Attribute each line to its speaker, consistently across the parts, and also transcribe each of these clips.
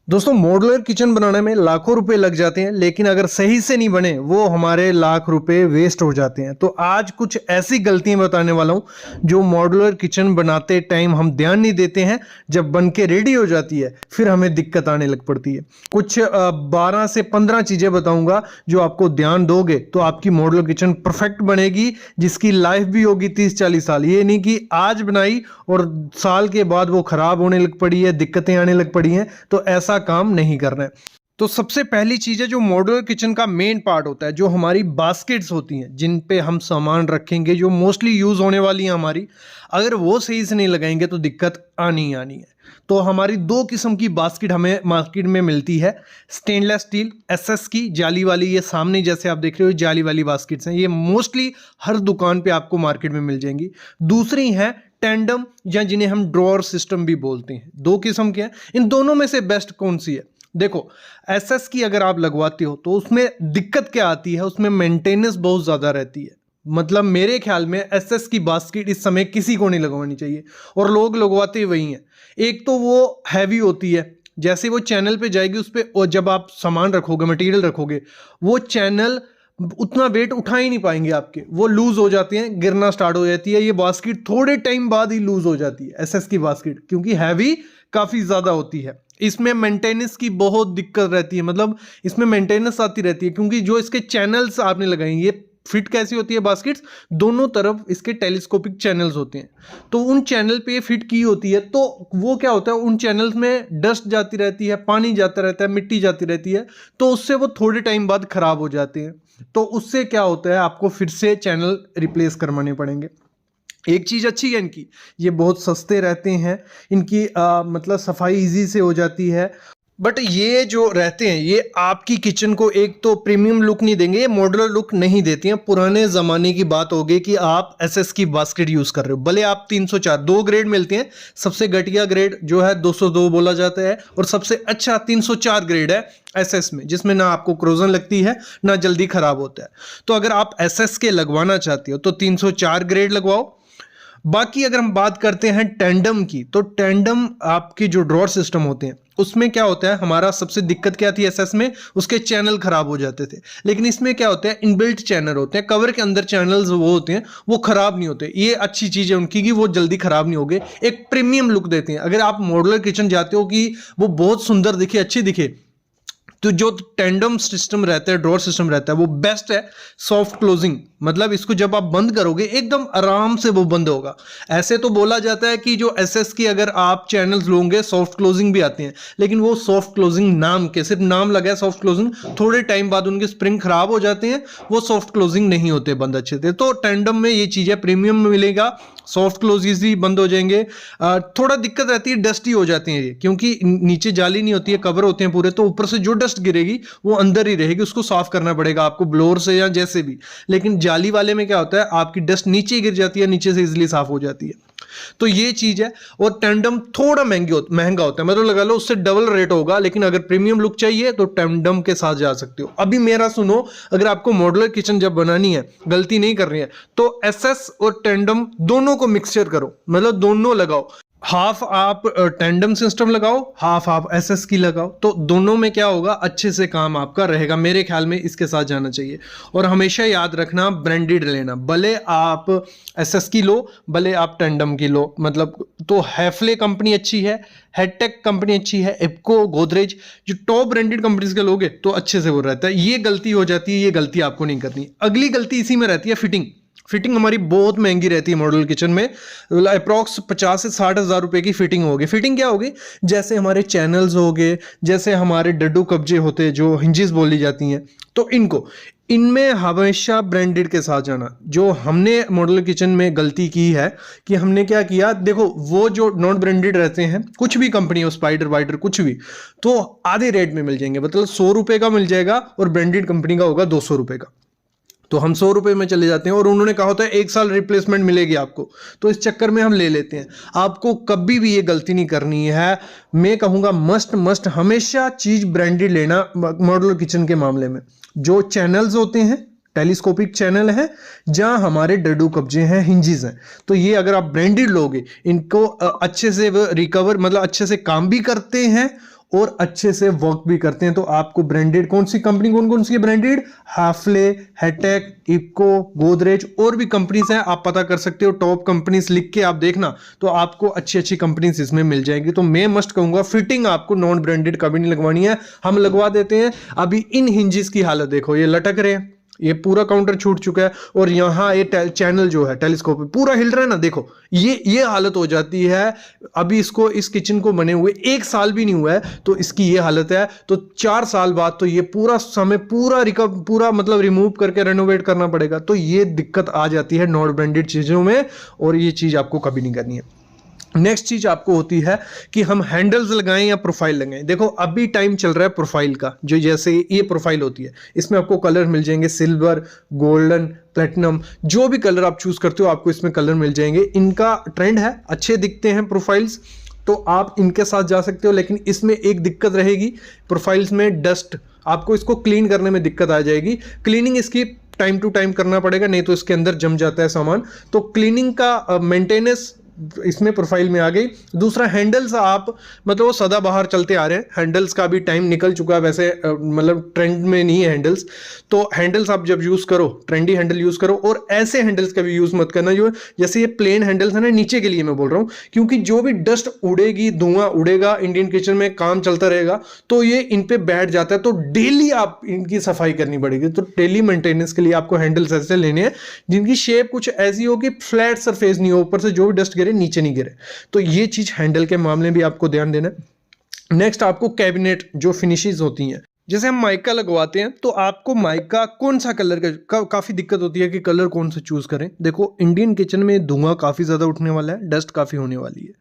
Speaker 1: दोस्तों modular kitchen बनाने में लाखों रुपए लग जाते हैं, लेकिन अगर सही से नहीं बने वो हमारे लाख रुपए वेस्ट हो जाते हैं। तो आज कुछ ऐसी गलतियां बताने वाला हूं जो मॉड्यूलर किचन बनाते टाइम हम ध्यान नहीं देते हैं। जब बन के रेडी हो जाती है फिर हमें दिक्कत आने लग पड़ती है। कुछ 12 से 15 चीजें बताऊंगा जो आपको ध्यान दोगे तो आपकी मॉड्यूलर किचन परफेक्ट बनेगी, जिसकी लाइफ भी होगी 30-40 साल। ये नहीं कि आज बनाई और साल के बाद वो खराब होने लग पड़ी है, दिक्कतें आने लग पड़ी हैं। तो ऐसा काम नहीं करना है। तो सबसे पहली चीज है जो मॉड्यूलर किचन का मेन पार्ट होता है, जो हमारी बास्केट्स होती हैं जिन पे हम सामान रखेंगे, जो मोस्टली यूज होने वाली हैं हमारी, अगर वो सही से नहीं लगाएंगे तो दिक्कत आनी ही आनी है। तो हमारी दो किस्म की बास्केट हमें मार्केट में मिलती है। स्टेनलेस स्टील एसएस की जाली वाली, ये सामने जैसे आप देख रहे हो जाली वाली बास्केट्स हैं, ये मोस्टली हर दुकान पे आपको मार्केट में मिल जाएंगी। दूसरी है टेंडम, या जिन्हें हम ड्रॉअर सिस्टम भी बोलते हैं। दो किस्म के हैं। इन दोनों में से बेस्ट कौन सी है? देखो, एसएस की अगर आप लगवाते हो तो उसमें दिक्कत क्या आती है, उसमें मेंटेनेंस बहुत ज़्यादा रहती है। मतलब मेरे ख्याल में एसएस की बास्केट इस समय किसी को नहीं लगवानी चाहिए, और लोग लगवाते वही हैं। एक तो वो हैवी होती है, जैसे वो चैनल पे जाएगी उस पर, और जब आप सामान रखोगे, मटेरियल रखोगे, वो चैनल उतना वेट उठा ही नहीं पाएंगे आपके, वो लूज हो जाती हैं, गिरना स्टार्ट हो जाती है। ये बास्केट थोड़े टाइम बाद ही लूज हो जाती है एसएस की बास्केट, क्योंकि हैवी काफ़ी ज़्यादा होती है। इसमें मेंटेनेंस की बहुत दिक्कत रहती है, मतलब इसमें मेंटेनेंस आती रहती है, क्योंकि जो इसके चैनल्स आपने लगाए, ये फिट कैसी होती है बास्केट्स, दोनों तरफ इसके टेलीस्कोपिक चैनल्स होते हैं। तो उन चैनल पे फिट की होती है, तो वो क्या होता है, उन चैनल्स में डस्ट जाती रहती है, पानी जाता रहता है, मिट्टी जाती रहती है, तो उससे वो थोड़े टाइम बाद खराब हो जाते हैं। तो उससे क्या होता है, आपको फिर से चैनल रिप्लेस करवाने पड़ेंगे। एक चीज़ अच्छी है इनकी, ये बहुत सस्ते रहते हैं, इनकी मतलब सफाई इजी से हो जाती है। बट ये जो रहते हैं ये आपकी किचन को एक तो प्रीमियम लुक नहीं देंगे, ये मॉड्यूलर लुक नहीं देती हैं। पुराने ज़माने की बात होगी कि आप एसएस की बास्केट यूज़ कर रहे हो, भले आप 304, दो ग्रेड मिलते हैं। सबसे घटिया ग्रेड जो है 202 बोला जाता है, और सबसे अच्छा 304 ग्रेड है एसएस में, जिसमें ना आपको क्रोजन लगती है ना जल्दी ख़राब होता है। तो अगर आप एसएस के लगवाना चाहते हो तो 304 ग्रेड लगवाओ। बाकी अगर हम बात करते हैं टेंडम की, तो टेंडम आपके जो ड्रॉअर सिस्टम होते हैं उसमें क्या होता है, हमारा सबसे दिक्कत क्या थी एसएस में, उसके चैनल खराब हो जाते थे। लेकिन इसमें क्या होता है, इनबिल्ट चैनल होते हैं, कवर के अंदर चैनल्स वो होते हैं, वो खराब नहीं होते। ये अच्छी चीज़ है उनकी कि वो जल्दी खराब नहीं होंगे, एक प्रीमियम लुक देते हैं। अगर आप मॉड्यूलर किचन जाते हो कि वो बहुत सुंदर दिखे, अच्छी दिखे, तो जो टेंडम सिस्टम रहता है, ड्रॉअर सिस्टम रहता है, वो बेस्ट है। सॉफ्ट क्लोजिंग, मतलब इसको जब आप बंद करोगे एकदम आराम से वो बंद होगा। ऐसे तो बोला जाता है कि जो एसएस की अगर आप चैनल्स लोगे सॉफ्ट क्लोजिंग भी आते हैं, लेकिन वो सॉफ्ट क्लोजिंग नाम के, सिर्फ नाम लगा है सॉफ्ट क्लोजिंग, थोड़े टाइम बाद उनके स्प्रिंग खराब हो जाते हैं, वो सॉफ्ट क्लोजिंग नहीं होते बंद अच्छे से। तो टेंडम में ये चीज़ है, प्रीमियम में मिलेगा, सॉफ्ट क्लोज इजी बंद हो जाएंगे। थोड़ा दिक्कत रहती है, डस्टी हो जाती है ये, क्योंकि नीचे जाली नहीं होती है, कवर होते हैं पूरे, तो ऊपर से जो डस्ट गिरेगी वो अंदर ही रहेगी, उसको साफ करना पड़ेगा आपको ब्लोअर से या जैसे भी। लेकिन जाली वाले में क्या होता है, आपकी डस्ट नीचे गिर जाती है, नीचे से इजीली साफ हो जाती है। तो ये चीज है। और टेंडम थोड़ा महंगा होता है, मतलब लगा लो उससे डबल रेट होगा, लेकिन अगर प्रीमियम लुक चाहिए तो टेंडम के साथ जा सकते हो। अभी मेरा सुनो, अगर आपको मॉड्यूलर किचन जब बनानी है, गलती नहीं करनी है, तो एसएस और टेंडम दोनों को मिक्सचर करो, मतलब दोनों लगाओ। हाफ आप टेंडम सिस्टम लगाओ, हाफ आप एसएस की लगाओ, तो दोनों में क्या होगा, अच्छे से काम आपका रहेगा। मेरे ख्याल में इसके साथ जाना चाहिए। और हमेशा याद रखना, ब्रांडेड लेना, भले आप एसएस की लो, भले आप टेंडम की लो। मतलब तो हैफले कंपनी अच्छी है, हेडटेक कंपनी अच्छी है, इप्को, गोदरेज, जो टॉप ब्रांडेड कंपनीज के लोगे तो अच्छे से वो रहता है। ये गलती हो जाती है, ये गलती आपको नहीं करनी। अगली गलती इसी में रहती है, फिटिंग हमारी बहुत महंगी रहती है मॉड्यूलर किचन में। अप्रॉक्स 50 से 60 हज़ार रुपए की फिटिंग होगी। फिटिंग क्या होगी, जैसे हमारे चैनल्स हो गए, जैसे हमारे डड्डू कब्जे होते हैं, जो हिंजेस बोली जाती हैं, तो इनमें हमेशा ब्रांडेड के साथ जाना। जो हमने मॉड्यूलर किचन में गलती की है कि हमने क्या किया, देखो वो जो नॉन ब्रांडेड रहते हैं, कुछ भी कंपनी हो, स्पाइडर वाइडर कुछ भी, तो आधे रेट में मिल जाएंगे, मतलब 100 रुपए का मिल जाएगा, और ब्रांडेड कंपनी का होगा 200 रुपए का। तो हम 100 रुपए में चले जाते हैं, और उन्होंने कहा होता है 1 साल रिप्लेसमेंट मिलेगी आपको, तो इस चक्कर में हम ले लेते हैं। आपको कभी भी ये गलती नहीं करनी है। मैं कहूँगा मस्ट हमेशा चीज़ ब्रांडेड लेना मॉड्यूलर किचन के मामले में। जो चैनल्स होते हैं, टेलीस्कोपिक चैनल है, जहां हमारे डड्डू कब्जे हैं, हिंजेस हैं, तो ये अगर आप ब्रांडेड लोगे, इनको अच्छे से रिकवर, मतलब अच्छे से काम भी करते हैं, और अच्छे से वर्क भी करते हैं। तो आपको ब्रांडेड कौन सी कंपनी, कौन कौन सी है ब्रांडेड, हाफले, हेटेक, इप्को, गोदरेज और भी कंपनीज हैं, आप पता कर सकते हो। टॉप कंपनीज लिख के आप देखना तो आपको अच्छी अच्छी कंपनीज इसमें मिल जाएंगी। तो मैं मस्ट कहूंगा फिटिंग आपको नॉन ब्रांडेड कभी नहीं लगवानी है, हम लगवा देते हैं। अभी इन हिंजेस की हालत देखो, ये लटक रहे हैं, ये पूरा काउंटर छूट चुका है और यहाँ ये चैनल जो है टेलीस्कोप पूरा हिल रहा है ना, देखो ये हालत हो जाती है। अभी इसको, इस किचन को बने हुए 1 साल भी नहीं हुआ है तो इसकी ये हालत है। तो 4 साल बाद तो ये पूरा समय पूरा मतलब रिमूव करके रेनोवेट करना पड़ेगा। तो ये दिक्कत आ जाती है नॉन ब्रांडेड चीजों में और ये चीज आपको कभी नहीं करनी है। नेक्स्ट चीज आपको होती है कि हम हैंडल्स लगाएं या प्रोफाइल लगाएं। देखो अभी टाइम चल रहा है प्रोफाइल का, जो जैसे ये प्रोफाइल होती है, इसमें आपको कलर मिल जाएंगे सिल्वर, गोल्डन, प्लेटिनम, जो भी कलर आप चूज करते हो आपको इसमें कलर मिल जाएंगे। इनका ट्रेंड है, अच्छे दिखते हैं प्रोफाइल्स, तो आप इनके साथ जा सकते हो। लेकिन इसमें एक दिक्कत रहेगी, प्रोफाइल्स में डस्ट, आपको इसको क्लीन करने में दिक्कत आ जाएगी। क्लीनिंग इसकी टाइम टू टाइम करना पड़ेगा, नहीं तो इसके अंदर जम जाता है सामान। तो क्लीनिंग का मेंटेनेंस इसमें प्रोफाइल में आ गई। दूसरा हैंडल्स, आप मतलब वो सदा बाहर चलते आ रहे हैं, हैंडल्स का भी टाइम निकल चुका है वैसे, मतलब ट्रेंड में नहीं है हैंडल्स। तो हैंडल्स आप जब यूज करो, ट्रेंडी हैंडल यूज करो, और ऐसे हैंडल्स का भी यूज मत करना जो जैसे ये प्लेन हैंडल्स है ना, नीचे के लिए मैं बोल रहा हूँ, क्योंकि जो भी डस्ट उड़ेगी, धुआं उड़ेगा, इंडियन किचन में काम चलता रहेगा तो ये इन पे बैठ जाता है। तो डेली आप इनकी सफाई करनी पड़ेगी। तो डेली मेंटेनेंस के लिए आपको हैंडल्स ऐसे लेने हैं जिनकी शेप कुछ ऐसी हो कि फ्लैट सरफेस नहीं हो, ऊपर से जो भी डस्ट नीचे नहीं गिरे। तो ये चीज हैंडल के मामले में भी आपको ध्यान देना है। नेक्स्ट आपको कैबिनेट जो फिनिशेस होती हैं, जैसे हम माइका लगवाते हैं तो आपको माइका कौन सा कलर का काफी दिक्कत होती है कि कलर कौन सा चूज करें। देखो इंडियन किचन में धुआं काफी ज्यादा उठने वाला है, डस्ट काफी होने वाली है,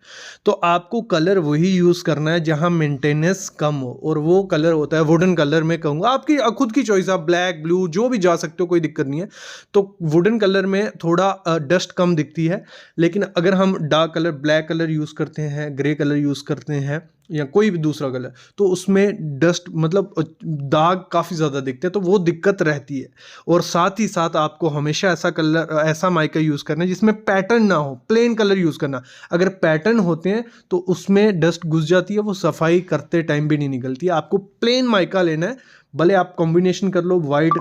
Speaker 1: तो आपको कलर वही यूज करना है जहां मेंटेनेंस कम हो, और वो कलर होता है वुडन कलर। में कहूंगा आपकी खुद की चॉइस, आप ब्लैक, ब्लू जो भी जा सकते हो, कोई दिक्कत नहीं है। तो वुडन कलर में थोड़ा डस्ट कम दिखती है, लेकिन अगर हम dark colour, black colour use करते हैं, ग्रे कलर यूज करते हैं या कोई भी दूसरा कलर, तो उसमें डस्ट मतलब दाग काफ़ी ज़्यादा दिखते हैं, तो वो दिक्कत रहती है। और साथ ही साथ आपको हमेशा ऐसा कलर, ऐसा माइका यूज़ करना है जिसमें पैटर्न ना हो, प्लेन कलर यूज़ करना। अगर पैटर्न होते हैं तो उसमें डस्ट घुस जाती है, वो सफाई करते टाइम भी नहीं निकलती है। आपको प्लेन माइका लेना है, भले आप कॉम्बिनेशन कर लो वाइट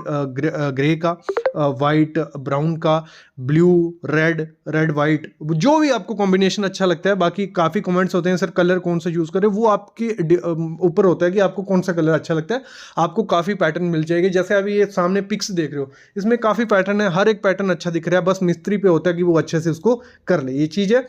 Speaker 1: ग्रे का, वाइट ब्राउन का, ब्लू रेड, रेड वाइट, जो भी आपको कॉम्बिनेशन अच्छा लगता है। बाकी काफ़ी कमेंट्स होते हैं सर कलर कौन सा यूज़ करें, वो आपके ऊपर होता है कि आपको कौन सा कलर अच्छा लगता है। आपको काफ़ी पैटर्न मिल जाएगी, जैसे अभी ये सामने पिक्स देख रहे हो, इसमें काफ़ी पैटर्न है, हर एक पैटर्न अच्छा दिख रहा है, बस मिस्त्री पे होता है कि वो अच्छे से उसको कर ले, ये चीज़ है।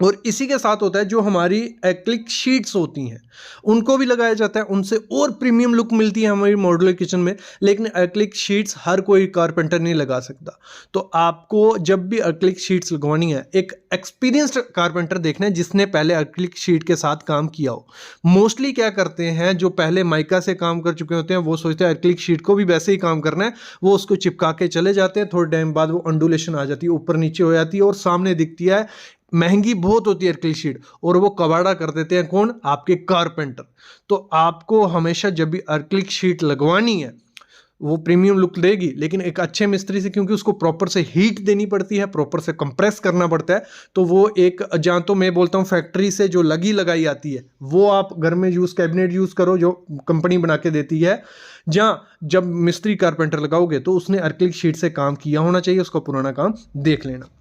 Speaker 1: और इसी के साथ होता है जो हमारी एक्रिलिक शीट्स होती हैं उनको भी लगाया जाता है, उनसे और प्रीमियम लुक मिलती है हमारी मॉड्यूलर किचन में। लेकिन एक्रिलिक शीट्स हर कोई कारपेंटर नहीं लगा सकता, तो आपको जब भी एक्रिलिक शीट्स लगवानी है एक एक्सपीरियंस्ड कारपेंटर देखना है जिसने पहले एक्रिलिक शीट के साथ काम किया हो। मोस्टली क्या करते हैं, जो पहले माइका से काम कर चुके होते हैं वो सोचते हैं एक्रिलिक शीट को भी वैसे ही काम करना है, वो उसको चिपका के चले जाते हैं, थोड़े टाइम बाद वो अंडुलेशन आ जाती है, ऊपर नीचे हो जाती है और सामने दिखती है, महंगी बहुत होती है एक्रिलिक शीट, और वो कबाड़ा कर देते हैं कौन, आपके कारपेंटर। तो आपको हमेशा जब भी एक्रिलिक शीट लगवानी है वो प्रीमियम लुक देगी, लेकिन एक अच्छे मिस्त्री से, क्योंकि उसको प्रॉपर से हीट देनी पड़ती है, प्रॉपर से कंप्रेस करना पड़ता है, तो वो एक, जहाँ तो मैं बोलता हूँ फैक्ट्री से जो लगाई आती है वो आप घर में कैबिनेट यूज़ करो जो कंपनी बना के देती है। जहाँ जब मिस्त्री कारपेंटर लगाओगे तो उसने एक्रिलिक शीट से काम किया होना चाहिए, उसका पुराना काम देख लेना।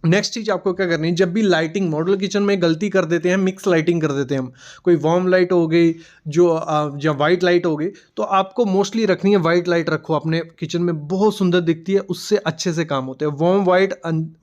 Speaker 1: नेक्स्ट चीज आपको क्या करनी है, जब भी लाइटिंग, मॉडल किचन में गलती कर देते हैं, मिक्स लाइटिंग कर देते हैं हम, कोई वार्म लाइट हो गई, जो वाइट लाइट हो गई, तो आपको मोस्टली रखनी है वाइट लाइट रखो अपने किचन में, बहुत सुंदर दिखती है, उससे अच्छे से काम होते हैं। वार्म वाइट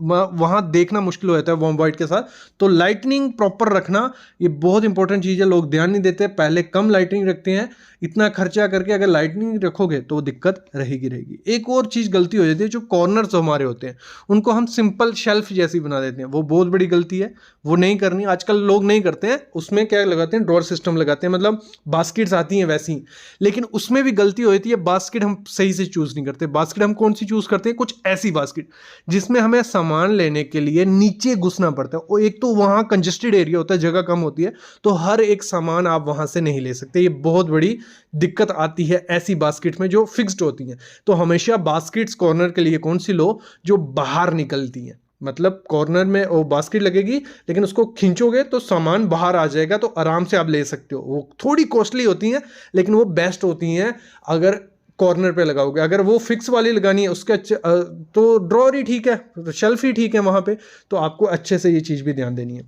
Speaker 1: वहाँ देखना मुश्किल हो जाता है वार्म वाइट के साथ, तो लाइटनिंग प्रॉपर रखना ये बहुत इंपॉर्टेंट चीज़ है। लोग ध्यान नहीं देते, पहले कम लाइटनिंग रखते हैं, इतना खर्चा करके अगर लाइटनिंग रखोगे तो दिक्कत रहेगी। एक और चीज़ गलती हो जाती है, जो कॉर्नर्स हमारे होते हैं उनको हम सिंपल शेल्फ जैसी बना देते हैं, वो बहुत बड़ी गलती है, वो नहीं करनी। आजकल लोग नहीं करते हैं, उसमें क्या लगाते हैं, ड्रॉअर सिस्टम लगाते हैं, मतलब बास्केट्स आती हैं वैसी, लेकिन उसमें भी गलती हो जाती है, बास्केट हम सही से चूज नहीं करते। बास्केट हम कौन सी चूज करते हैं, कुछ ऐसी बास्केट जिसमें हमें सामान लेने के लिए नीचे घुसना पड़ता है, और एक तो वहाँ कंजेस्टेड एरिया होता है, जगह कम होती है, तो हर एक सामान आप वहाँ से नहीं ले सकते, ये बहुत बड़ी दिक्कत आती है ऐसी बास्केट में जो फिक्स्ड होती हैं। तो हमेशा बास्केट्स कॉर्नर के लिए कौन सी लो, जो बाहर निकलती हैं, मतलब कॉर्नर में वो बास्केट लगेगी, लेकिन उसको खींचोगे तो सामान बाहर आ जाएगा, तो आराम से आप ले सकते हो। वो थोड़ी कॉस्टली होती हैं लेकिन वो बेस्ट होती हैं अगर कॉर्नर पे लगाओगे। अगर वो फिक्स वाली लगानी है उसके तो ड्रॉर ही ठीक है, शेल्फ ही ठीक है वहाँ पे, तो आपको अच्छे से ये चीज़ भी ध्यान देनी है।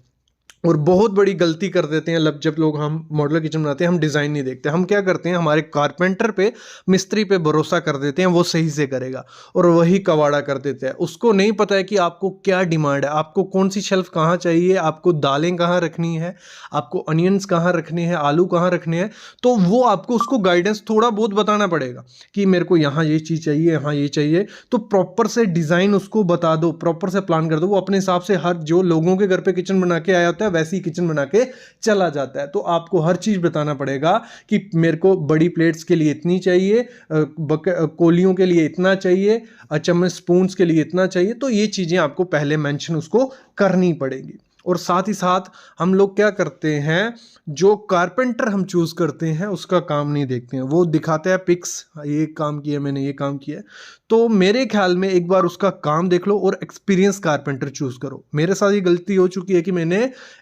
Speaker 1: और बहुत बड़ी गलती कर देते हैं जब लोग हम मॉड्यूलर किचन बनाते हैं, हम डिज़ाइन नहीं देखते। हम क्या करते हैं, हमारे कारपेंटर पे, मिस्त्री पे भरोसा कर देते हैं, वो सही से करेगा, और वही कवाड़ा कर देते हैं। उसको नहीं पता है कि आपको क्या डिमांड है, आपको कौन सी शेल्फ कहाँ चाहिए, आपको दालें कहाँ रखनी है, आपको अनियंस कहाँ रखने हैं, आलू कहाँ रखने हैं। तो वो आपको उसको गाइडेंस थोड़ा बहुत बताना पड़ेगा कि मेरे को यहाँ ये चीज़ चाहिए, यहाँ ये चाहिए। तो प्रॉपर से डिज़ाइन उसको बता दो, प्रॉपर से प्लान कर दो। वो अपने हिसाब से हर जो लोगों के घर पे किचन बना के आया होता है वैसी किचन बना के चला जाता है। तो आपको हर चीज बताना पड़ेगा कि मेरे को बड़ी प्लेट्स के लिए इतनी चाहिए, कोलियों के लिए इतना चाहिए, चम्मच स्पून्स के लिए इतना चाहिए। तो ये चीजें आपको पहले मेंशन उसको करनी पड़ेगी। और साथ ही साथ हम लोग क्या करते हैं, जो कारपेंटर हम चूज करते हैं उसका काम नहीं देखते हैं। वो दिखाते हैं पिक्स, ये काम किया मैंने, ये काम किया। तो मेरे ख्याल में एक बार उसका काम देख लो और एक्सपीरियंस कारपेंटर चूज करो। मेरे साथ ये गलती हो चुकी है कि मैंने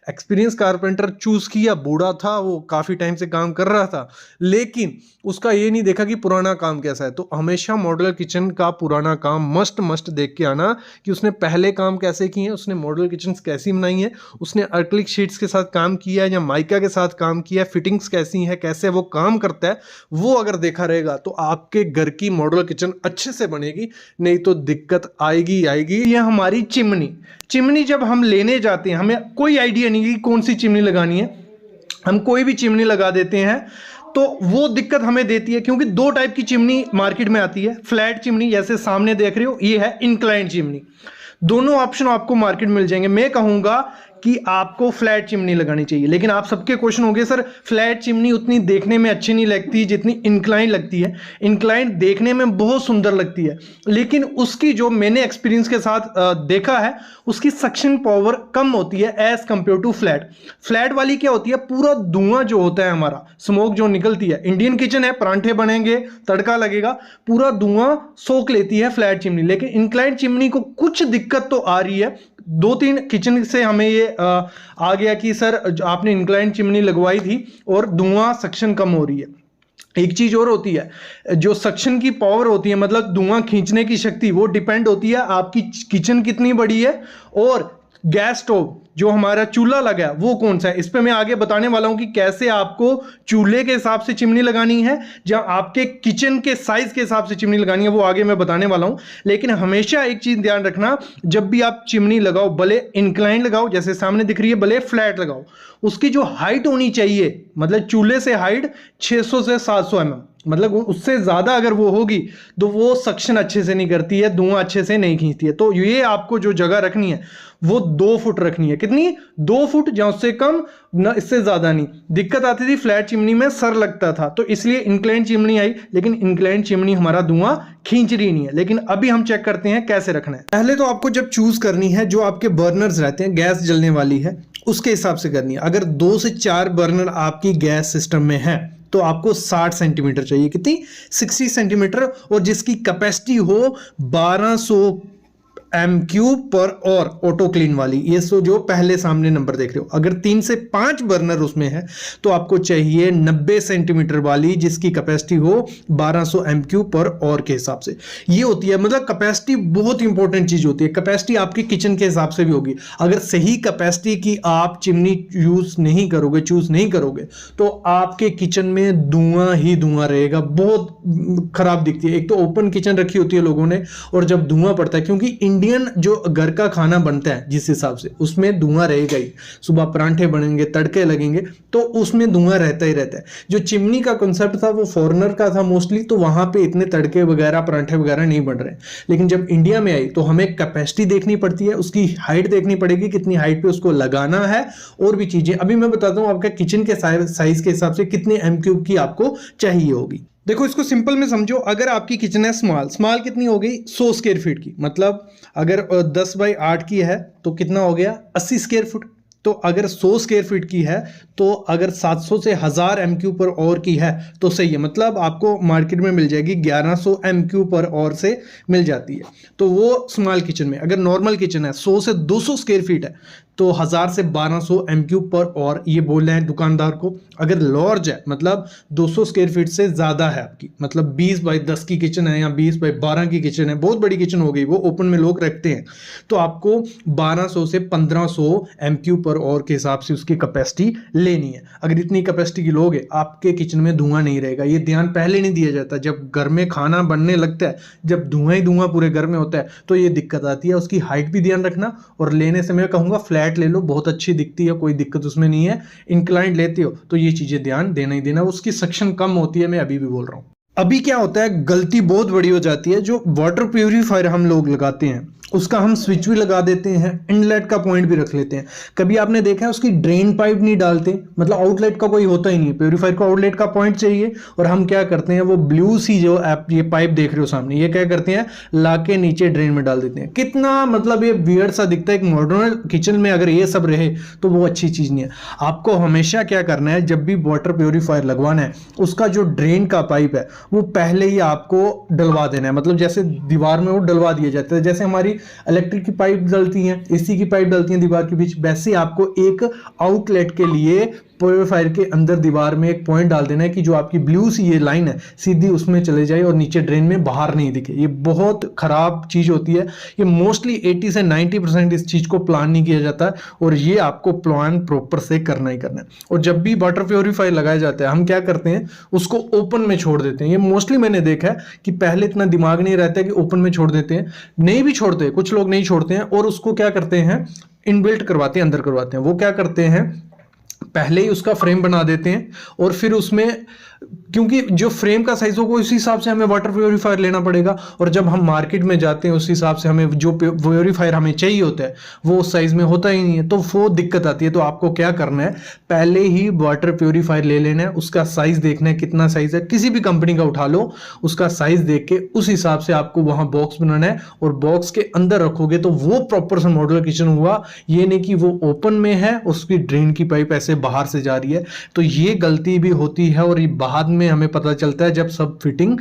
Speaker 1: एक्सपीरियंस कारपेंटर चूज किया, बूढ़ा था वो, काफी टाइम से काम कर रहा था, लेकिन उसका ये नहीं देखा कि पुराना काम कैसा है। तो हमेशा मॉड्यूलर किचन का पुराना काम मस्ट देख के आना कि उसने पहले काम कैसे किए हैं, उसने मॉड्यूलर किचन कैसी बनाई है, उसने एक्रिलिक शीट्स के साथ काम किया है या माइका के साथ काम किया है, फिटिंग्स कैसी है, कैसे वो काम करता है, वो अगर देखा रहेगा तो आपके घर की मॉड्यूलर किचन अच्छे से बनेगी। नहीं तो दिक्कत आएगी आएगी। ये हमारी चिमनी जब हम लेने जाते हैं, हमें कोई आइडिया नहीं कि कौन सी चिमनी लगानी है, हम कोई भी चिमनी लगा देते हैं, तो वो दिक्कत हमें देती है। क्योंकि दो टाइप की चिमनी मार्केट में आती है, फ्लैट चिमनी, जैसे सामने देख रहे हो, ये है इंक्लाइंड चिमनी। दोनों ऑप्शन आपको मार्केट में मिल जाएंगे। मैं कहूंगा कि आपको फ्लैट चिमनी लगानी चाहिए, लेकिन आप सबके क्वेश्चन होंगे सर फ्लैट चिमनी उतनी देखने में अच्छी नहीं लगती जितनी इंक्लाइन लगती है। इंक्लाइन देखने में बहुत सुंदर लगती है, लेकिन उसकी जो मैंने एक्सपीरियंस के साथ देखा है, उसकी सक्शन पावर कम होती है as compare to flat. Flat वाली क्या होती है, पूरा धुआं जो होता है, हमारा स्मोक जो निकलती है, इंडियन किचन है, परांठे बनेंगे, तड़का लगेगा, पूरा धुआं सोख लेती है फ्लैट चिमनी। लेकिन इंक्लाइन चिमनी को कुछ दिक्कत तो आ रही है। दो तीन किचन से हमें ये आ गया कि सर आपने इंक्लाइन चिमनी लगवाई थी और धुआं सक्शन कम हो रही है। एक चीज और होती है, जो सक्शन की पावर होती है, मतलब धुआं खींचने की शक्ति, वो डिपेंड होती है आपकी किचन कितनी बड़ी है और गैस स्टोव जो हमारा चूल्हा लगा है वो कौन सा है। इस पे मैं आगे बताने वाला हूं कि कैसे आपको चूल्हे के हिसाब से चिमनी लगानी है या आपके किचन के साइज के हिसाब से चिमनी लगानी है, वो आगे मैं बताने वाला हूं। लेकिन हमेशा एक चीज ध्यान रखना, जब भी आप चिमनी लगाओ, भले इंक्लाइन लगाओ जैसे सामने दिख रही है, भले फ्लैट लगाओ, उसकी जो हाइट होनी चाहिए, मतलब चूल्हे से हाइट 600 से 700 mm, मतलब उससे ज्यादा अगर वो होगी तो वो सक्शन अच्छे से नहीं करती है, धुआं अच्छे से नहीं खींचती है। तो ये आपको जो जगह रखनी है वो 2 फुट रखनी है। कितनी? 2 फुट, या उससे कम, ना इससे ज्यादा नहीं। दिक्कत आती थी फ्लैट चिमनी में, सर लगता था, तो इसलिए इंक्लाइन चिमनी आई, लेकिन इंक्लाइन चिमनी हमारा धुआं खींच रही नहीं है। लेकिन अभी हम चेक करते हैं कैसे रखना है। पहले तो आपको जब चूज करनी है, जो आपके बर्नर्स रहते हैं, गैस जलने वाली है उसके हिसाब से करनी है। अगर 2 से 4 बर्नर आपकी गैस सिस्टम में है तो आपको 60 सेंटीमीटर चाहिए। कितनी? 60 सेंटीमीटर, और जिसकी कैपेसिटी हो 1200 MQ पर और ऑटो क्लीन वाली, ये सो जो पहले सामने नंबर देख रहे हो। अगर 3 से 5 बर्नर उसमें है तो आपको चाहिए 90 सेंटीमीटर वाली, जिसकी कैपेसिटी हो 1200 MQ पर और के हिसाब से। ये होती है, मतलब कैपेसिटी बहुत इंपॉर्टेंट चीज होती है। कैपेसिटी आपकी किचन के हिसाब से भी होगी। अगर सही कैपेसिटी की आप चिमनी यूज नहीं करोगे, चूज नहीं करोगे, तो आपके किचन में धुआं ही धुआं रहेगा, बहुत खराब दिखती है। एक तो ओपन किचन रखी होती है लोगों ने, और जब धुआं पड़ता है, क्योंकि इंडियन जो घर का खाना बनता है जिस हिसाब से, उसमें धुआं रहेगा ही। सुबह परांठे बनेंगे, तड़के लगेंगे, तो उसमें धुआं रहता ही रहता है। जो चिमनी का कॉन्सेप्ट था वो फॉरेनर का था मोस्टली, तो वहां पे इतने तड़के वगैरह, परांठे वगैरह नहीं बन रहे। लेकिन जब इंडिया में आई तो हमें कैपेसिटी देखनी पड़ती है, उसकी हाइट देखनी पड़ेगी, कितनी हाइट पे उसको लगाना है, और भी चीजें। अभी मैं बताता हूं आपका किचन के साइज के हिसाब से कितने MQ की आपको चाहिए होगी। देखो, इसको सिंपल में समझो। अगर आपकी किचन है स्मॉल कितनी हो गई? 100 स्क्वायर फीट की। मतलब अगर 10 बाई 8 की है तो कितना हो गया? 80 स्क्वायर फुट। तो तो अगर 100 स्क्वायर फीट की है तो अगर 700 से 1000 MQ पर और की है तो सही है, मतलब आपको मार्केट में मिल जाएगी 1100 MQ पर और से मिल जाती है। तो वो स्मॉल किचन में। अगर नॉर्मल किचन है 100 से 200 स्क्वायर फीट है तो 1000 से 1200 MQ पर और ये बोल रहे हैं दुकानदार को। अगर लॉर्ज है मतलब 200 स्क्वायर फीट से ज़्यादा है आपकी, मतलब 20 बाई 10 की किचन है या 20 बाई 12 की किचन है, बहुत बड़ी किचन हो गई, वो ओपन में लोग रखते हैं, तो आपको 1200 से 1500 MQ पर और के हिसाब से उसकी कैपेसिटी लेनी है। अगर इतनी कैपेसिटी की लोगे आपके किचन में धुआं नहीं रहेगा। ये ध्यान पहले नहीं दिया जाता, जब घर में खाना बनने लगता है, जब धुआं ही धुआं पूरे घर में होता है तो ये दिक्कत आती है। उसकी हाइट भी ध्यान रखना, और लेने से मैं कहूँगा फ्लैट ले लो, बहुत अच्छी दिखती है, कोई दिक्कत उसमें नहीं है। इंक्लाइंड लेते हो तो ये चीजें ध्यान देना ही देना। उसकी सक्शन कम होती है, मैं अभी भी बोल रहा हूँ। अभी क्या होता है, गलती बहुत बड़ी हो जाती है, जो वाटर प्यूरिफायर हम लोग लगाते हैं उसका हम स्विच भी लगा देते हैं, इनलेट का पॉइंट भी रख लेते हैं। कभी आपने देखा है उसकी ड्रेन पाइप नहीं डालते, मतलब आउटलेट का कोई होता ही नहीं है। प्यूरिफायर को आउटलेट का पॉइंट चाहिए, और हम क्या करते हैं, वो ब्लू सी जो आप ये पाइप देख रहे हो सामने, ये क्या करते हैं, लाके नीचे ड्रेन में डाल देते हैं। कितना मतलब ये वियर्ड सा दिखता है। एक मॉडर्न किचन में अगर ये सब रहे तो वो अच्छी चीज नहीं है। आपको हमेशा क्या करना है, जब भी वाटर प्यूरिफायर लगवाना है उसका जो ड्रेन का पाइप है वो पहले ही आपको डलवा देना है। मतलब जैसे दीवार में वो डलवा दिया जाता है, जैसे हमारी इलेक्ट्रिक की पाइप डलती हैं, एसी की पाइप डलती हैं दीवार के बीच, वैसे आपको एक आउटलेट के लिए प्यूरिफायर के अंदर दीवार में एक पॉइंट डाल देना है कि जो आपकी ब्लू सी ये लाइन है सीधी उसमें चले जाए और नीचे ड्रेन में बाहर नहीं दिखे। ये बहुत खराब चीज होती है। ये मोस्टली 80 से 90% इस चीज को प्लान नहीं किया जाता है, और ये आपको प्लान प्रॉपर से करना ही करना है। और जब भी वाटर प्यूरिफायर लगाया जाता है हम क्या करते हैं, उसको ओपन में छोड़ देते हैं। ये मोस्टली मैंने देखा है कि पहले इतना दिमाग नहीं रहता है कि ओपन में छोड़ देते हैं, नहीं भी छोड़ते, कुछ लोग नहीं छोड़ते हैं, और उसको क्या करते हैं, इनबिल्ट करवाते हैं, अंदर करवाते हैं। वो क्या करते हैं, पहले ही उसका फ्रेम बना देते हैं, और फिर उसमें क्योंकि जो फ्रेम का साइज होगा उसी हिसाब से हमें वाटर प्यूरिफायर लेना पड़ेगा, और जब हम मार्केट में जाते हैं उस हिसाब से हमें जो प्यूरिफायर हमें चाहिए होता है वो उस साइज में होता ही नहीं है, तो वो दिक्कत आती है। तो आपको क्या करना है, पहले ही वाटर प्यूरिफायर ले लेना है, उसका साइज देखना है कितना साइज है, किसी भी कंपनी का उठा लो, उसका साइज देख के उस हिसाब से आपको वहां बॉक्स बनाना है, और बॉक्स के अंदर रखोगे तो वो प्रॉपर सा मॉड्यूलर किचन हुआ। ये नहीं कि वो ओपन में है, उसकी ड्रेन की पाइप ऐसे बाहर से जा रही है। तो ये गलती भी होती है, और ये बाद में हमें पता चलता है जब सब फिटिंग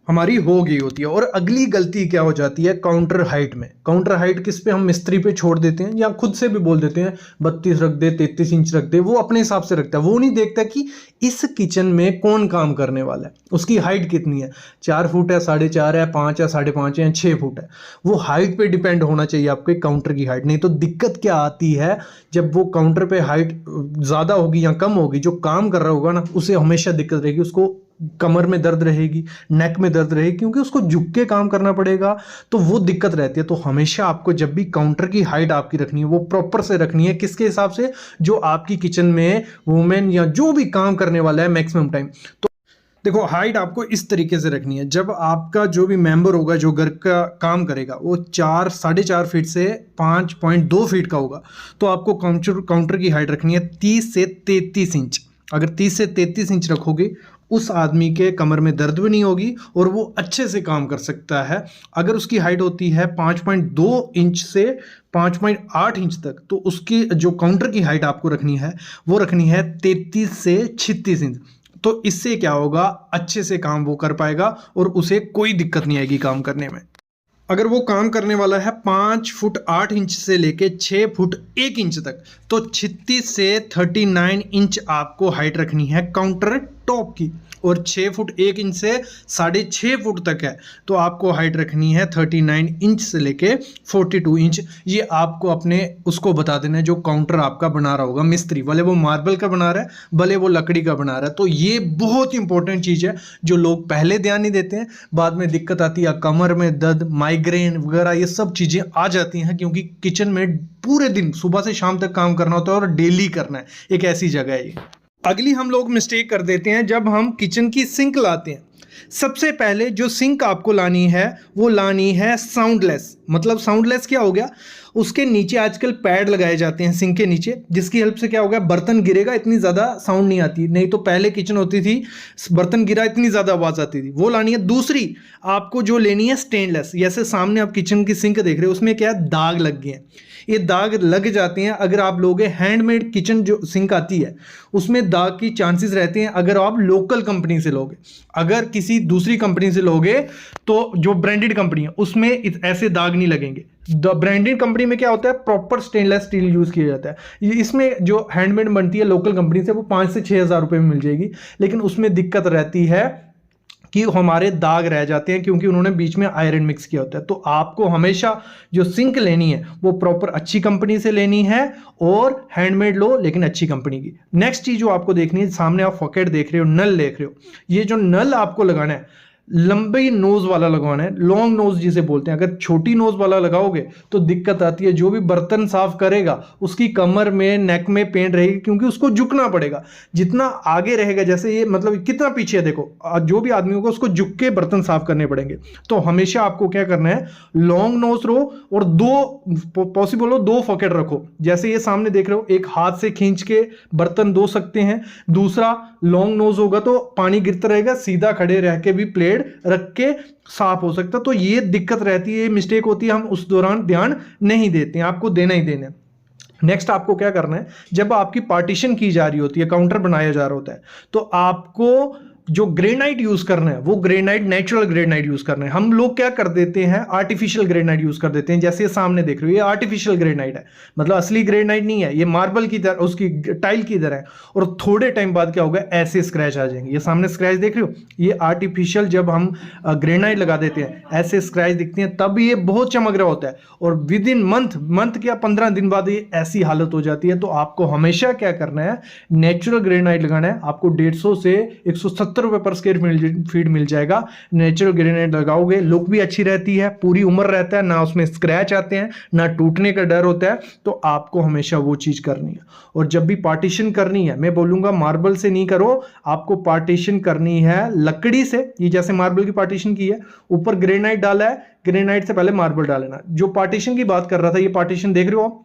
Speaker 1: हमारी हो गई होती है। और अगली गलती क्या हो जाती है, काउंटर हाइट में। काउंटर हाइट किस पे, हम मिस्त्री पे छोड़ देते हैं, या खुद से भी बोल देते हैं 32 रख दे, 33 इंच रख दे, वो अपने हिसाब से रखता है। वो नहीं देखता कि इस किचन में कौन काम करने वाला है, उसकी हाइट कितनी है, 4 फुट है, 4.5 है, 5 है, 5.5 है, या 6 फुट है। वो हाइट पे डिपेंड होना चाहिए आपके काउंटर की हाइट। नहीं तो दिक्कत क्या आती है, जब वो काउंटर पे हाइट ज़्यादा होगी या कम होगी, जो काम कर रहा होगा ना उसे हमेशा दिक्कत रहेगी, उसको कमर में दर्द रहेगी, नेक में दर्द रहेगी, क्योंकि उसको झुक के काम करना पड़ेगा, तो वो दिक्कत रहती है। तो हमेशा आपको जब भी काउंटर की हाइट आपकी रखनी है वो प्रॉपर से रखनी है, किसके हिसाब से, जो आपकी किचन में वुमेन या जो भी काम करने वाला है मैक्सिमम टाइम। तो देखो हाइट आपको इस तरीके से रखनी है, जब आपका जो भी मेंबर होगा जो घर का काम करेगा वो 4-4.5 फीट से 5.2 फीट का होगा, तो आपको काउंटर की हाइट रखनी है 30 से 33 इंच। अगर 30 से 33 इंच रखोगे उस आदमी के कमर में दर्द भी नहीं होगी, और वो अच्छे से काम कर सकता है। अगर उसकी हाइट होती है 5.2 इंच से 5.8 इंच तक, तो उसकी जो काउंटर की हाइट आपको रखनी है वो रखनी है 33 से 36 इंच। तो इससे क्या होगा, अच्छे से काम वो कर पाएगा और उसे कोई दिक्कत नहीं आएगी काम करने में। अगर वो काम करने वाला है 5 फुट 8 इंच से लेके 6 फुट 1 इंच तक, तो 36 से 39 इंच आपको हाइट रखनी है काउंटर टॉप की, और 6 फुट 1 इंच से 6.5 फुट तक है तो आपको हाइट रखनी है 39 इंच से लेके 42 इंच। ये आपको अपने उसको बता देना है जो काउंटर आपका बना रहा होगा मिस्त्री, भले वो मार्बल का बना रहा है भले वो लकड़ी का बना रहा है। तो ये बहुत इंपॉर्टेंट चीज़ है जो लोग पहले ध्यान नहीं देते हैं, बाद में दिक्कत आती है, कमर में दर्द, माइग्रेन वगैरह ये सब चीज़ें आ जाती हैं, क्योंकि किचन में पूरे दिन सुबह से शाम तक काम करना होता है और डेली करना है, एक ऐसी जगह है ये। अगली हम लोग मिस्टेक कर देते हैं जब हम किचन की सिंक लाते हैं। सबसे पहले जो सिंक आपको लानी है वो लानी है साउंडलेस। मतलब साउंडलेस क्या हो गया, उसके नीचे आजकल पैड लगाए जाते हैं सिंक के नीचे, जिसकी हेल्प से क्या होगा, बर्तन गिरेगा इतनी ज़्यादा साउंड नहीं आती। नहीं तो पहले किचन होती थी, बर्तन गिरा इतनी ज़्यादा आवाज़ आती थी, वो लानी है। दूसरी आपको जो लेनी है स्टेनलेस, जैसे सामने आप किचन की सिंक देख रहे हो, उसमें क्या है, दाग लग गए हैं। ये दाग लग जाते हैं अगर आप लोगे हैंडमेड किचन जो सिंक आती है उसमें दाग की चांसेस रहते हैं अगर आप लोकल कंपनी से लोगे। अगर किसी दूसरी कंपनी से लोगे तो जो ब्रांडेड कंपनी है उसमें ऐसे दाग नहीं लगेंगे। ब्रांडेड कंपनी में क्या होता है, प्रॉपर स्टेनलेस स्टील यूज किया जाता है। इसमें जो हैंडमेड बनती है लोकल कंपनी से वो 5 से 6 हज़ार रुपये में मिल जाएगी, लेकिन उसमें दिक्कत रहती है कि हमारे दाग रह जाते हैं क्योंकि उन्होंने बीच में आयरन मिक्स किया होता है। तो आपको हमेशा जो सिंक लेनी है वो प्रॉपर अच्छी कंपनी से लेनी है और हैंडमेड लो लेकिन अच्छी कंपनी की। नेक्स्ट चीज जो आपको देखनी है, सामने आप फॉकेट देख रहे हो, नल देख रहे हो, ये जो नल आपको लगाना है लंबी नोज वाला लगवाना है, लॉन्ग नोज जिसे बोलते हैं। अगर छोटी नोज वाला लगाओगे तो दिक्कत आती है, जो भी बर्तन साफ करेगा उसकी कमर में नेक में पेन रहेगी क्योंकि उसको झुकना पड़ेगा। जितना आगे रहेगा, जैसे ये मतलब कितना पीछे है देखो, जो भी आदमी होगा उसको झुक के बर्तन साफ करने पड़ेंगे। तो हमेशा आपको क्या करना है, लॉन्ग नोज रो और दो पॉसिबल हो 2 फॉकेट रखो। जैसे ये सामने देख रहे हो, एक हाथ से खींच के बर्तन धो सकते हैं, दूसरा लॉन्ग नोज होगा तो पानी गिरता रहेगा, सीधा खड़े रह के भी प्लेट रख के साफ हो सकता। तो ये दिक्कत रहती है, मिस्टेक होती है, हम उस दौरान ध्यान नहीं देते हैं, आपको देना ही देना है। नेक्स्ट आपको क्या करना है, जब आपकी पार्टीशन की जा रही होती है, काउंटर बनाया जा रहा होता है, तो आपको जो ग्रेनाइट यूज करना है वो ग्रेनाइट, नेचुरल ग्रेनाइट यूज करना है। हम लोग क्या कर देते हैं, आर्टिफिशियल ग्रेनाइट यूज कर देते हैं। जैसे ये सामने देख रहे हो, ये आर्टिफिशियल ग्रेनाइट है, मतलब असली ग्रेनाइट नहीं है, ये मार्बल की तरह, उसकी टाइल की तरह है। और थोड़े टाइम बाद क्या होगा, ऐसे स्क्रैच आ जाएंगे। ये सामने स्क्रैच देख रहे हो, ये आर्टिफिशियल जब हम ग्रेनाइट लगा देते हैं ऐसे स्क्रैच दिखते हैं, तब ये बहुत चमक रहा होता है और विद इन मंथ क्या 15 दिन बाद ये ऐसी हालत हो जाती है। तो आपको हमेशा क्या करना है, नेचुरल ग्रेनाइट लगाना है। आपको 150 से 170 रुपए पर स्क्वायर फीट मिल जाएगा। नेचुरल ग्रेनाइट लगाओगे, लुक भी अच्छी रहती है, पूरी उम्र रहता है, ना उसमें स्क्रैच आते हैं, ना टूटने का डर होता है। तो आपको हमेशा वो चीज करनी है। और जब भी पार्टीशन करनी है, मैं बोलूंगा मार्बल से नहीं करो, आपको पार्टीशन करनी है लकड़ी से। ये जैसे मार्बल की पार्टीशन की है, ऊपर ग्रेनाइट डाला है, ग्रेनाइट से पहले मार्बल डालना। जो पार्टीशन की बात कर रहा था, ये पार्टीशन देख रहे हो आप,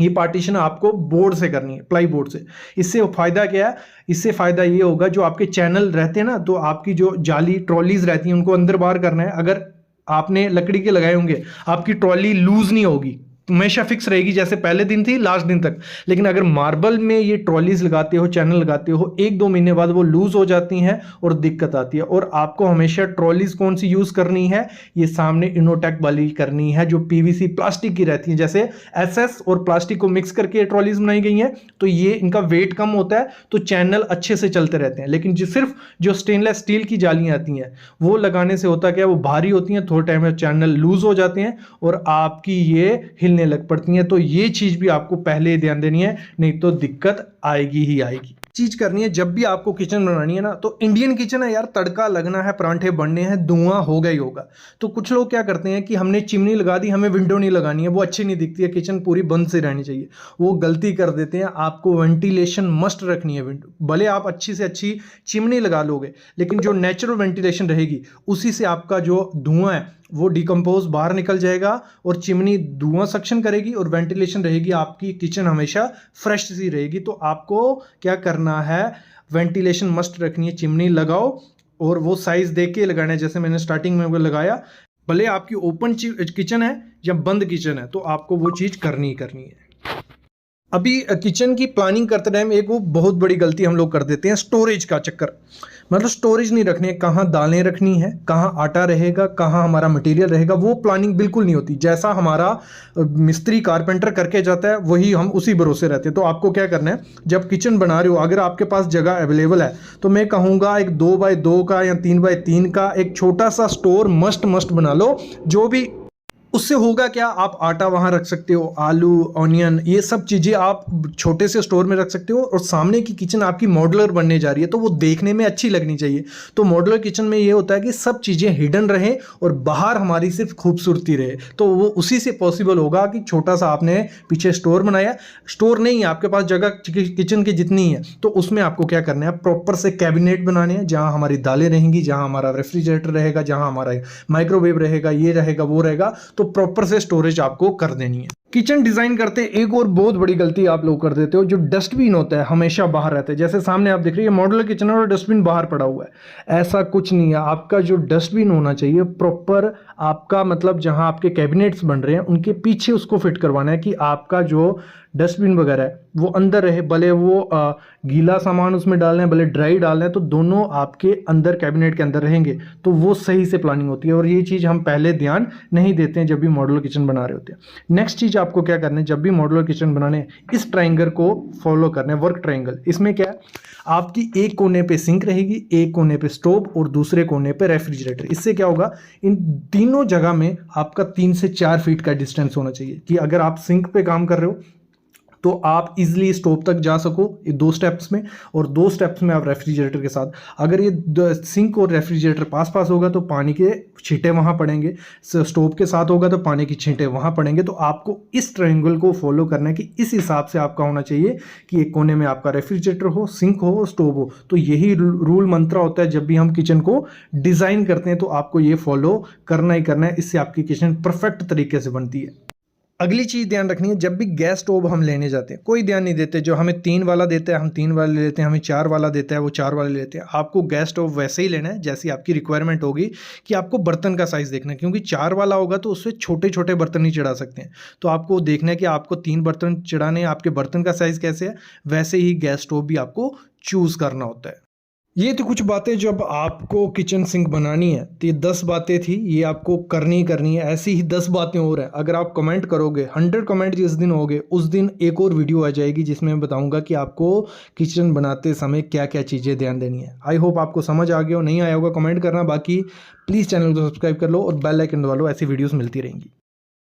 Speaker 1: ये पार्टीशन आपको बोर्ड से करनी है, प्लाई बोर्ड से। इससे फायदा क्या है, इससे फायदा ये होगा, जो आपके चैनल रहते हैं ना, तो आपकी जो जाली ट्रॉलीज रहती हैं उनको अंदर बाहर करना है। अगर आपने लकड़ी के लगाए होंगे, आपकी ट्रॉली लूज नहीं होगी, हमेशा फिक्स रहेगी जैसे पहले दिन थी लास्ट दिन तक। लेकिन अगर मार्बल में ये ट्रॉलीज लगाते हो, चैनल लगाते हो, 1-2 महीने बाद वो लूज हो जाती हैं और दिक्कत आती है। और आपको हमेशा ट्रॉलीज कौन सी यूज करनी है, ये सामने इनोटेक वाली करनी है, जो पीवीसी प्लास्टिक की रहती है। जैसे एसएस और प्लास्टिक को मिक्स करके ट्रॉलीज बनाई गई हैं, तो ये इनका वेट कम होता है तो चैनल अच्छे से चलते रहते हैं। लेकिन सिर्फ जो स्टेनलेस स्टील की जालियां आती हैं वो लगाने से होता क्या, वो भारी होती हैं, थोड़े टाइम में चैनल लूज हो जाते हैं और आपकी ये लग पड़ती हैं। तो ये चीज भी आपको पहले ध्यान देनी है, नहीं तो दिक्कत आएगी ही आएगी। चीज करनी है जब भी आपको किचन बनानी है ना, तो इंडियन किचन है यार, तड़का लगना है, परांठे बनने हैं, धुआं होगा ही होगा। तो कुछ लोग क्या करते हैं कि हमने चिमनी लगा दी, हमें विंडो नहीं लगानी है, वो अच्छी नहीं दिखती है, किचन पूरी बंद से रहनी चाहिए, वो गलती कर देते हैं। आपको वेंटिलेशन मस्ट रखनी है विंडो, भले आप अच्छी से अच्छी चिमनी लगा लोगे, लेकिन जो नेचुरल वेंटिलेशन रहेगी उसी से आपका जो धुआं है वो डिकम्पोज बाहर निकल जाएगा और चिमनी धुआं सक्शन करेगी और वेंटिलेशन रहेगी, आपकी किचन हमेशा फ्रेश सी रहेगी। तो आपको क्या करना है, वेंटिलेशन मस्ट रखनी है, चिमनी लगाओ और वो साइज देख के लगाना है। जैसे मैंने स्टार्टिंग में लगाया, भले आपकी ओपन किचन है या बंद किचन है, तो आपको वो चीज़ करनी ही करनी है। अभी किचन की प्लानिंग करते टाइम एक वो बहुत बड़ी गलती हम लोग कर देते हैं, स्टोरेज का चक्कर। मतलब स्टोरेज नहीं रखनी है, कहाँ दालें रखनी है, कहाँ आटा रहेगा, कहाँ हमारा मटेरियल रहेगा, वो प्लानिंग बिल्कुल नहीं होती। जैसा हमारा मिस्त्री कारपेंटर करके जाता है वही हम उसी भरोसे रहते हैं। तो आपको क्या करना है, जब किचन बना रहे हो, अगर आपके पास जगह अवेलेबल है तो मैं कहूँगा एक 2x2 का या 3x3 का एक छोटा सा स्टोर मस्ट बना लो। जो भी उससे होगा क्या, आप आटा वहाँ रख सकते हो, आलू, ऑनियन, ये सब चीज़ें आप छोटे से स्टोर में रख सकते हो। और सामने की किचन आपकी मॉड्यूलर बनने जा रही है तो वो देखने में अच्छी लगनी चाहिए। तो मॉड्यूलर किचन में ये होता है कि सब चीज़ें हिडन रहे और बाहर हमारी सिर्फ खूबसूरती रहे। तो वो उसी से पॉसिबल होगा कि छोटा सा आपने पीछे स्टोर बनाया, स्टोर नहीं है आपके पास जगह किचन की जितनी है, तो उसमें आपको क्या करना है, प्रॉपर से कैबिनेट बनाने हैं, जहाँ हमारी दालें रहेंगी, जहाँ हमारा रेफ्रिजरेटर रहेगा, जहाँ हमारा माइक्रोवेव रहेगा, ये रहेगा, वो रहेगा। तो प्रॉपर से स्टोरेज आपको कर देनी है। किचन डिज़ाइन करते एक और बहुत बड़ी गलती आप लोग कर देते हो, जो डस्टबिन होता है हमेशा बाहर रहता है। जैसे सामने आप देख रहे हैं मॉड्यूलर किचन है और डस्टबिन बाहर पड़ा हुआ है, ऐसा कुछ नहीं है। आपका जो डस्टबिन होना चाहिए प्रॉपर, आपका मतलब जहां आपके कैबिनेट्स बन रहे हैं उनके पीछे उसको फिट करवाना है, कि आपका जो डस्टबिन वगैरह है वो अंदर रहे, भले वो गीला सामान उसमें डालना है भले ड्राई डालना है, तो दोनों आपके अंदर कैबिनेट के अंदर रहेंगे, तो वो सही से प्लानिंग होती है। और ये चीज़ हम पहले ध्यान नहीं देते हैं जब भी मॉड्यूलर किचन बना रहे होते हैं। नेक्स्ट चीज़ आपको क्या करना है, जब भी मॉड्यूलर किचन बनाने हैं इस ट्राइंगल को फॉलो करना है, वर्क ट्राइंगल। इसमें क्या है, आपकी एक कोने पे सिंक रहेगी, एक कोने पे स्टोव और दूसरे कोने पे रेफ्रिजरेटर। इससे क्या होगा, इन तीनों जगह में आपका 3 से 4 फीट का डिस्टेंस होना चाहिए, कि अगर आप सिंक पे काम कर रहे हो तो आप इजीली स्टोव तक जा सको 2 स्टेप्स में, और 2 स्टेप्स में आप रेफ्रिजरेटर के साथ। अगर ये सिंक और रेफ्रिजरेटर पास पास होगा तो पानी के छींटे वहाँ पड़ेंगे, स्टोव के साथ होगा तो पानी की छींटे वहाँ पड़ेंगे। तो आपको इस ट्रायंगल को फॉलो करना है कि इस हिसाब से आपका होना चाहिए कि एक कोने में आपका रेफ्रिजरेटर हो, सिंक हो, स्टोव हो। तो यही रूल मंत्र होता है जब भी हम किचन को डिज़ाइन करते हैं, तो आपको ये फॉलो करना ही करना है। इससे आपकी किचन परफेक्ट तरीके से बनती है। अगली चीज़ ध्यान रखनी है, जब भी गैस स्टोव हम लेने जाते हैं कोई ध्यान नहीं देते, जो हमें 3 वाला देता है हम 3 वाला ले लेते हैं, हमें 4 वाला देता है वो 4 वाला लेते हैं। आपको गैस स्टोव वैसे ही लेना है जैसी आपकी रिक्वायरमेंट होगी, कि आपको बर्तन का साइज़ देखना है, क्योंकि 4 वाला होगा तो उससे छोटे छोटे बर्तन नहीं चढ़ा सकते हैं। तो आपको देखना है कि आपको 3 बर्तन चढ़ाने हैं, आपके बर्तन का साइज़ कैसे है, वैसे ही गैस स्टोव भी आपको चूज़ करना होता है। ये तो कुछ बातें जब आपको किचन सिंक बनानी है, तो ये 10 बातें थी, ये आपको करनी ही करनी है। ऐसी ही 10 बातें और हैं। अगर आप कमेंट करोगे, 100 कमेंट जिस दिन होंगे उस दिन एक और वीडियो आ जाएगी जिसमें मैं बताऊंगा कि आपको किचन बनाते समय क्या क्या चीज़ें ध्यान देनी है। आई होप आपको समझ आ गया हो, नहीं आया होगा कमेंट करना। बाकी प्लीज़ चैनल को सब्सक्राइब कर लो और बेल आइकन दबा लो, ऐसी वीडियोज़ मिलती रहेंगी।